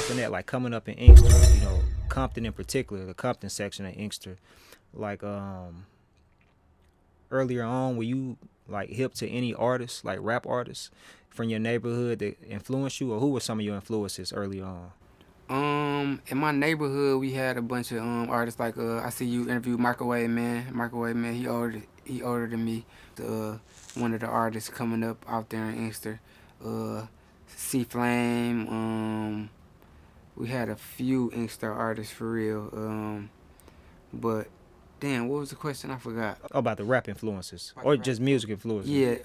from that, like coming up in Inkster, Compton in particular, the Compton section of Inkster, like earlier on, were you like hip to any artists, like rap artists from your neighborhood that influenced you, or who were some of your influences early on? In my neighborhood, we had a bunch of artists like I see you interviewed Microwave Man. Microwave Man, he older than me. One of the artists coming up out there in Inkster. Uh, C Flame. We had a few Inkster artists for real. But damn, what was the question? I forgot. Oh, about the rap influences, or just music influences? Yeah,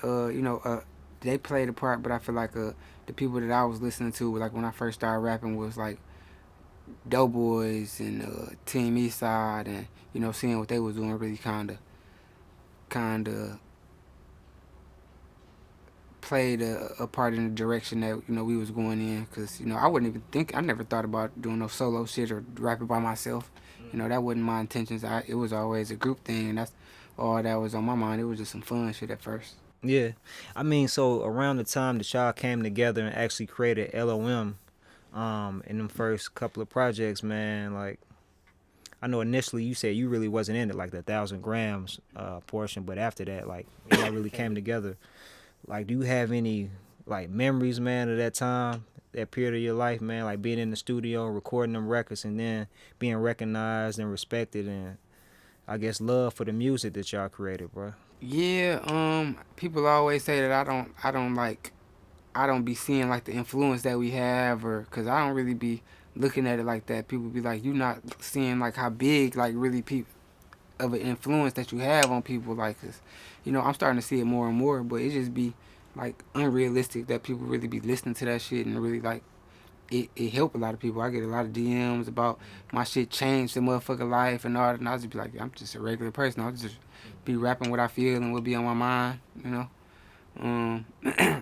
they played a part, but I feel like the people that I was listening to, like when I first started rapping, was like Doughboys and Team Eastside, and seeing what they was doing really kind of played a part in the direction that we was going in. Cause I never thought about doing no solo shit or rapping by myself. That wasn't my intentions. It was always a group thing, and that's all that was on my mind. It was just some fun shit at first. Yeah, I mean, so around the time that y'all came together and actually created LOM, in them first couple of projects, man, like I know initially you said you really wasn't in it, like the 1,000 grams portion, but after that, like y'all really came together. Like, do you have any like memories, man, of that time, that period of your life, man, like being in the studio, recording them records, and then being recognized and respected, and I guess love for the music that y'all created, bro? Yeah, people always say that I don't be seeing like the influence that we have, or because I don't really be looking at it like that. People be like, you not seeing like how big like really people of an influence that you have on people, like, 'cause, I'm starting to see it more and more, but it just be like unrealistic that people really be listening to that shit and really like it help a lot of people. I get a lot of DMs about my shit changed the motherfucker life and all that, and I'll just be like, I'm just a regular person. I'll just be rapping what I feel and what be on my mind. Um,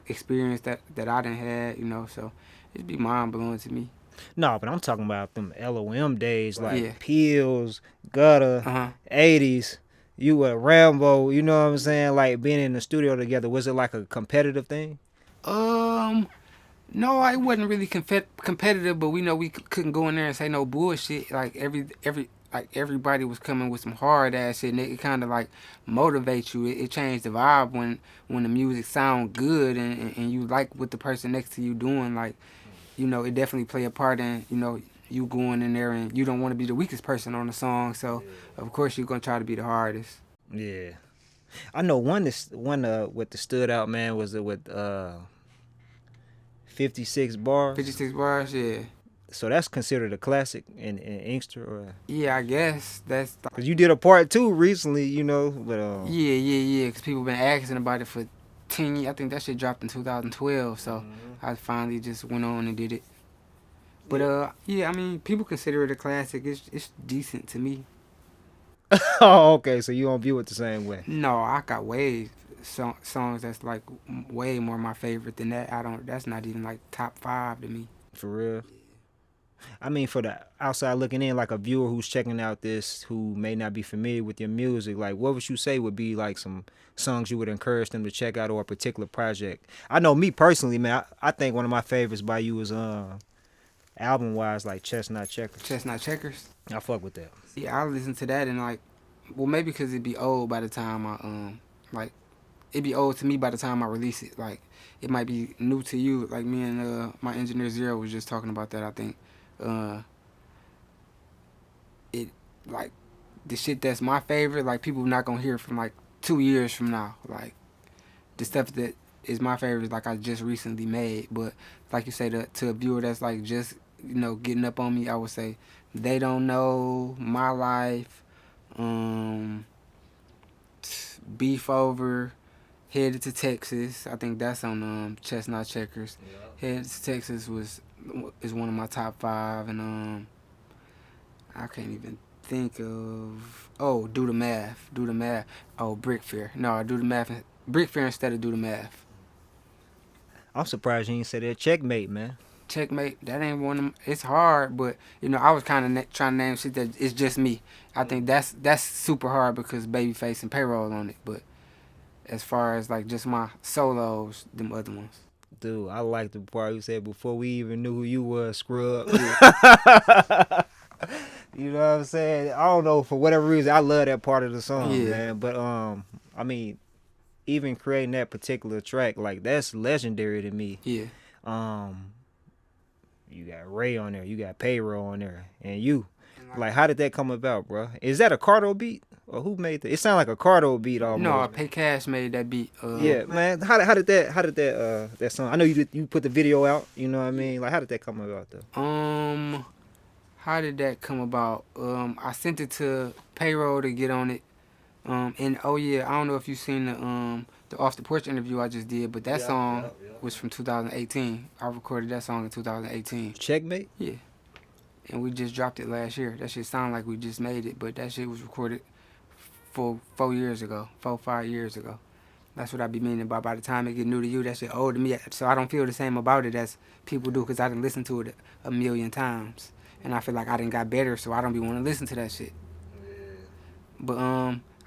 Experience that I done had, so it'd be mind blowing to me. No, but I'm talking about them LOM days, like Yeah. Pills, Gutter, Uh huh. 80s. You were Rambo, you know what I'm saying? Like being in the studio together, was it like a competitive thing? Um. No, I wasn't really competitive, but we know we couldn't go in there and say no bullshit. Like everybody was coming with some hard ass shit, and it kind of like motivates you. It changed the vibe when the music sound good and you like what the person next to you doing. Like it definitely play a part in you going in there, and you don't want to be the weakest person on the song. So of course you're gonna try to be the hardest. Yeah. I know one what the stood out, man, was it with 56 bars. 56 bars, yeah. So that's considered a classic in Inkster, or Yeah, I guess that's because you did a part two recently, but yeah. Because people been asking about it for 10 years. I think that shit dropped in 2012. So I finally just went on and did it. But yeah, I mean, people consider it a classic. It's decent to me. oh, okay, so you don't view it the same way. No, I got way songs that's like way more my favorite than that. I don't. That's not even like top five to me. For real. I mean, for the outside looking in, like a viewer who's checking out this, who may not be familiar with your music, like what would you say would be like some songs you would encourage them to check out, or a particular project? I know me personally, man, I think one of my favorites by you is album wise, like Chestnut Checkers. Chestnut Checkers. I fuck with that. Yeah, I listen to that and like, well, maybe because it'd be old by the time I like, it'd be old to me by the time I release it. Like, it might be new to you. Like me and my engineer Zero was just talking about that. I think uh, it like the shit that's my favorite. Like people not gonna hear from like 2 years from now. Like the stuff that is my favorite is like I just recently made. But like you say, to a viewer that's like just getting up on me, I would say They Don't Know, My Life, um, Beef Over, Headed to Texas. I think that's on Chestnut Checkers. Yeah. Headed to Texas is one of my top five, and I can't even think of. Oh, Do the Math. Do the Math. Oh, Brick Fair. No, Do the Math. Brick Fair instead of Do the Math. I'm surprised you ain't said that. Checkmate, man. Checkmate. That ain't one of them. It's hard, but I was kind of trying to name shit that it's just me. I think that's super hard because Babyface and Payroll on it. But as far as like just my solos, them other ones. Dude, I like the part you said before we even knew who you was, scrub. Yeah, You know what I'm saying? I don't know, for whatever reason, I love that part of the song, yeah, man. But I mean, even creating that particular track, like that's legendary to me. yeah. Um, you got Ray on there, you got Payroll on there, and you. And Like, how did that come about, bro? Is that a Cardo beat, or who made that? It sounded like a Cardo beat no, almost. Pay Cash made that beat. Yeah, man. How did that that song? I know you put the video out. You know what I mean? Like, how did that come about though? Um, how did that come about? I sent it to Payroll to get on it. And oh yeah, I don't know if you seen the off the porch interview I just did, but that song was from 2018. I recorded that song in 2018. Checkmate. Yeah, and we just dropped it last year. That shit sound like we just made it, but that shit was recorded for 4 years ago, 5 years ago. That's what I be meaning by the time it get new to you, that shit old to me. So I don't feel the same about it as people do because I done listened to it a million times. And I feel like I done got better, so I don't be want to listen to that shit. But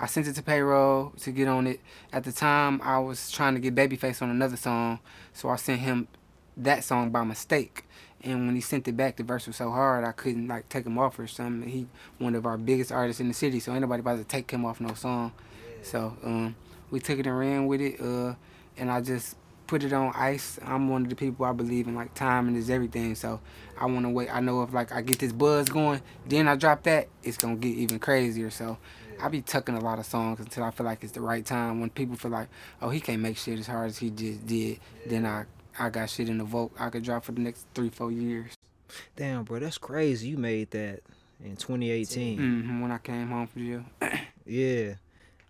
I sent it to Payroll to get on it. At the time, I was trying to get Babyface on another song, so I sent him that song by mistake. And when he sent it back, the verse was so hard I couldn't like take him off or something. He one of our biggest artists in the city, so ain't nobody about to take him off no song. So we took it and ran with it, and I just put it on ice. I'm one of the people I believe in like timing is everything. So I want to wait. I know if like I get this buzz going, then I drop that, it's gonna get even crazier. So I be tucking a lot of songs until I feel like it's the right time. When people feel like, oh, he can't make shit as hard as he just did, then I got shit in the vault I could drop for the next 3-4 years. Damn, bro, that's crazy. You made that in 2018. When I came home from jail. Yeah.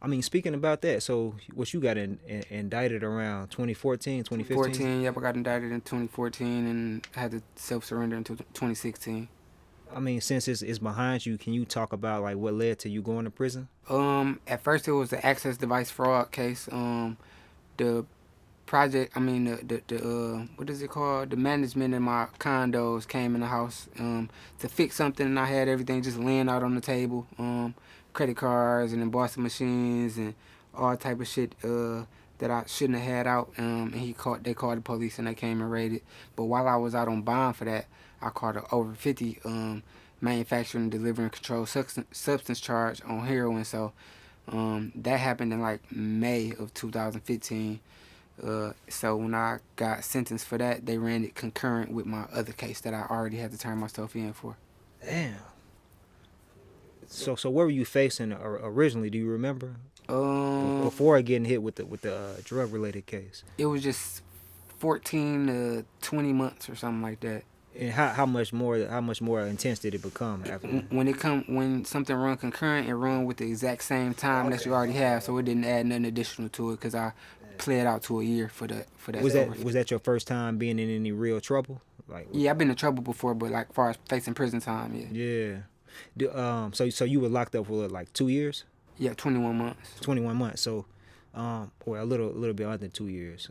I mean, speaking about that, so what you got indicted around 2014, 2015? 14, yep, I got indicted in 2014 and had to self-surrender until 2016. I mean, since it's behind you, can you talk about like what led to you going to prison? At first it was the access device fraud case. The project, I mean the what is it called? The management in my condos came in the house to fix something, and I had everything just laying out on the table, credit cards and embossing machines and all type of shit that I shouldn't have had out. And they called the police and they came and raided. But while I was out on bond for that, I caught a over 50 manufacturing, delivering, controlled substance charge on heroin. So that happened in like May of 2015. So when I got sentenced for that, they ran it concurrent with my other case that I already had to turn myself in for. Damn. So what were you facing originally? Do you remember? Before getting hit with the drug related case. It was just 14 to 20 months or something like that. And how much more intense did it become after that? When something run concurrent, it run with the exact same time that you already have, so it didn't add nothing additional to it because I played out to a year for that. Was that your first time being in any real trouble? Yeah, I've been in trouble before, but like far as facing prison time, yeah. Yeah. So you were locked up for like 2 years? Yeah, 21 months. 21 months. So or a little bit under 2 years.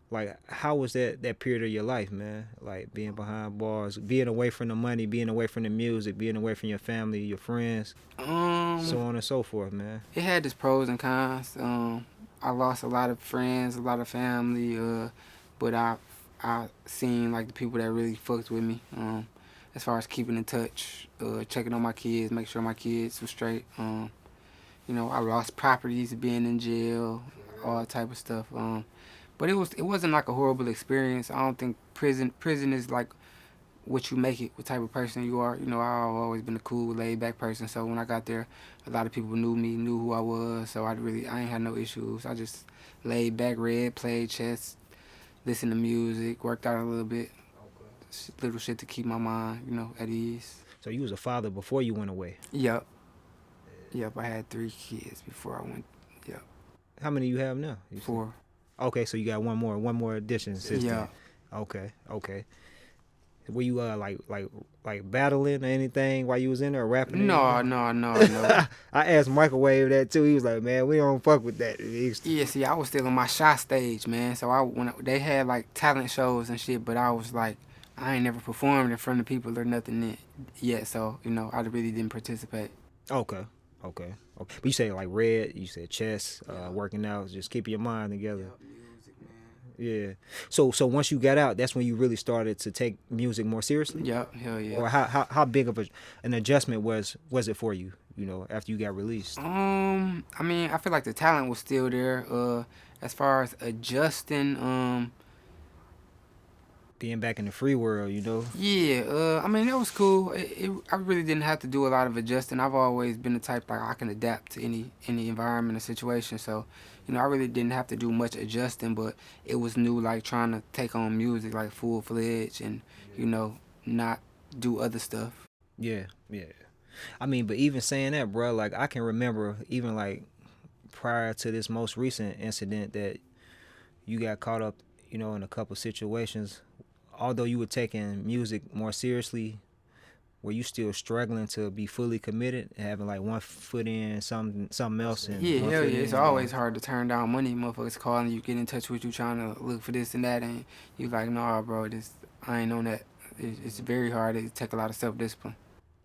Like, how was that period of your life, man? Like, being behind bars, being away from the money, being away from the music, being away from your family, your friends, so on and so forth, man. It had its pros and cons. I lost a lot of friends, a lot of family, but I seen like the people that really fucked with me. As far as keeping in touch, checking on my kids, make sure my kids were straight. I lost properties being in jail, all type of stuff. But it wasn't like a horrible experience. I don't think prison is like what you make it, what type of person you are. I've always been a cool, laid back person. So when I got there, a lot of people knew me, knew who I was. So I ain't had no issues. I just laid back, read, played chess, listened to music, worked out a little bit, little shit to keep my mind, at ease. So you was a father before you went away. Yep. I had 3 kids before I went. Yep. How many you have now? 4. Okay, so you got one more addition since Yeah. then. Okay. Were you like battling or anything while you was in there, or rapping? No. I asked Microwave that too. He was like, "Man, we don't fuck with that." Yeah, see, I was still on my shot stage, man. So when they had like talent shows and shit, but I was like, I ain't never performed in front of people or nothing yet. So I really didn't participate. Okay. But you say like red, you said chess, working out, just keep your mind together. Music, man. Yeah. So once you got out, that's when you really started to take music more seriously? Yep, hell yeah. Or how big of an adjustment was it for you, after you got released? I mean, I feel like the talent was still there. As far as adjusting, Being back in the free world, yeah, I mean, that was cool. I really didn't have to do a lot of adjusting. I've always been the type like I can adapt to any environment or situation. So, I really didn't have to do much adjusting, but it was new, like trying to take on music like full fledged and not do other stuff. Yeah, yeah. I mean, but even saying that, bro, like I can remember even like prior to this most recent incident that you got caught up, in a couple situations. Although you were taking music more seriously, were you still struggling to be fully committed, having like one foot in something else and Yeah, one hell foot yeah. It's in? always hard to turn down money. Motherfuckers calling you, get in touch with you, trying to look for this and that, and you like, nah, bro, I ain't on that. It's very hard. It take a lot of self discipline.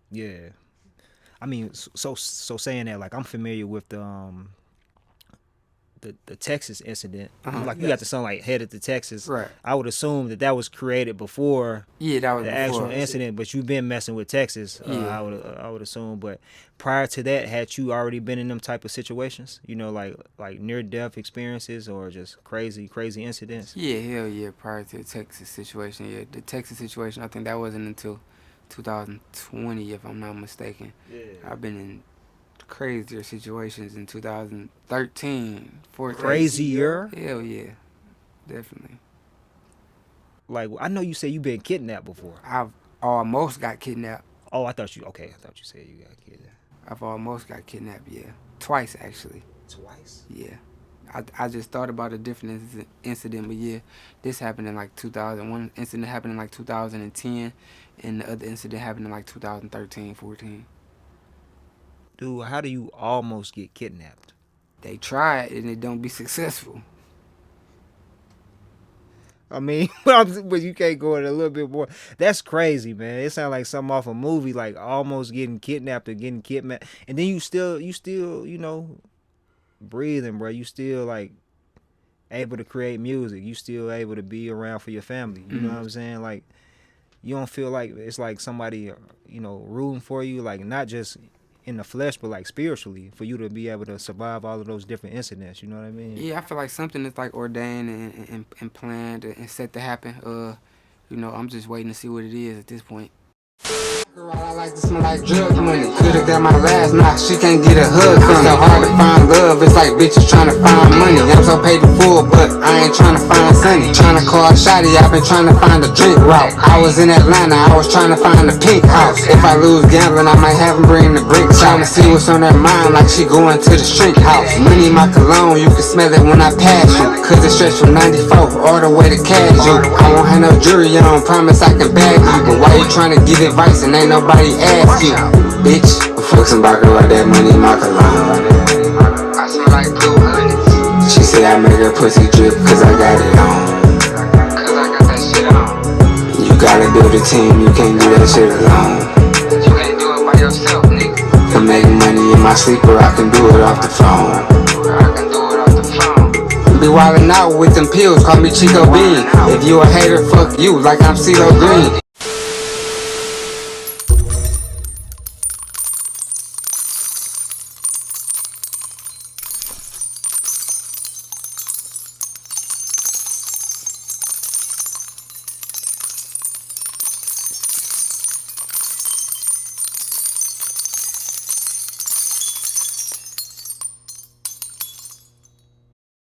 Yeah. I mean, so saying that, like I'm familiar with the Texas incident. Like you got the son like headed to Texas. Right. I would assume that was created before Yeah, that was the before. actual incident, but you've been messing with Texas. Yeah. I would assume, but prior to that, had you already been in them type of situations? Like near death experiences or just crazy incidents? Yeah, hell yeah. Prior to the Texas situation, yeah, the Texas situation, I think that wasn't until 2020, if I'm not mistaken. Yeah. I've been in crazier situations in 2013, 14. Crazier? Hell yeah, definitely. Like I know you said you been kidnapped before. I've almost got kidnapped. Oh, I thought you said you got kidnapped. I've almost got kidnapped, yeah. Twice, actually. Twice? Yeah. I just thought about a different incident, but yeah, this happened in like 2000. One incident happened in like 2010, and the other incident happened in like 2013, 14. Dude, how do you almost get kidnapped? They try it, and it don't be successful. I mean, but you can't go in a little bit more. That's crazy, man. It sounds like something off a movie, like almost getting kidnapped or getting kidnapped, and then you still, breathing, bro. You still like able to create music. You still able to be around for your family. You know what I'm saying? Like, you don't feel like it's like somebody, rooting for you, like not just in the flesh, but like spiritually, for you to be able to survive all of those different incidents. You know what I mean? Yeah, I feel like something is like ordained and planned and set to happen. I'm just waiting to see what it is at this point. I like to smell like drug money. Could've got my last knock, she can't get a hug from me. It's so hard to find love, it's like bitches trying to find money. I'm so paid in full, but I ain't trying to find Sunny. Trying to call Shotty, I've been trying to find a drink route. I was in Atlanta, I was trying to find a pink house. If I lose gambling, I might have them bring the bricks. Trying to see what's on their mind, like she going to the shrink house. Money my cologne, you can smell it when I pass you. Cause it stretch from 94 all the way to Casual. I won't have no jury on, promise I can bag you. But why you trying to get advice and ain't nobody ask you? Bitch, fuck somebody with that money, my cologne. I smell like blue honey. She say I make her pussy drip cause I got it on. Cause I got that shit on. You gotta build a team, you can't do that shit alone. You can't do it by yourself, nigga. Can make money in my sleep or I can do it off the phone. Be wildin' out with them pills, call me Chico Bean. If you a hater, fuck you, like I'm CeeLo Green.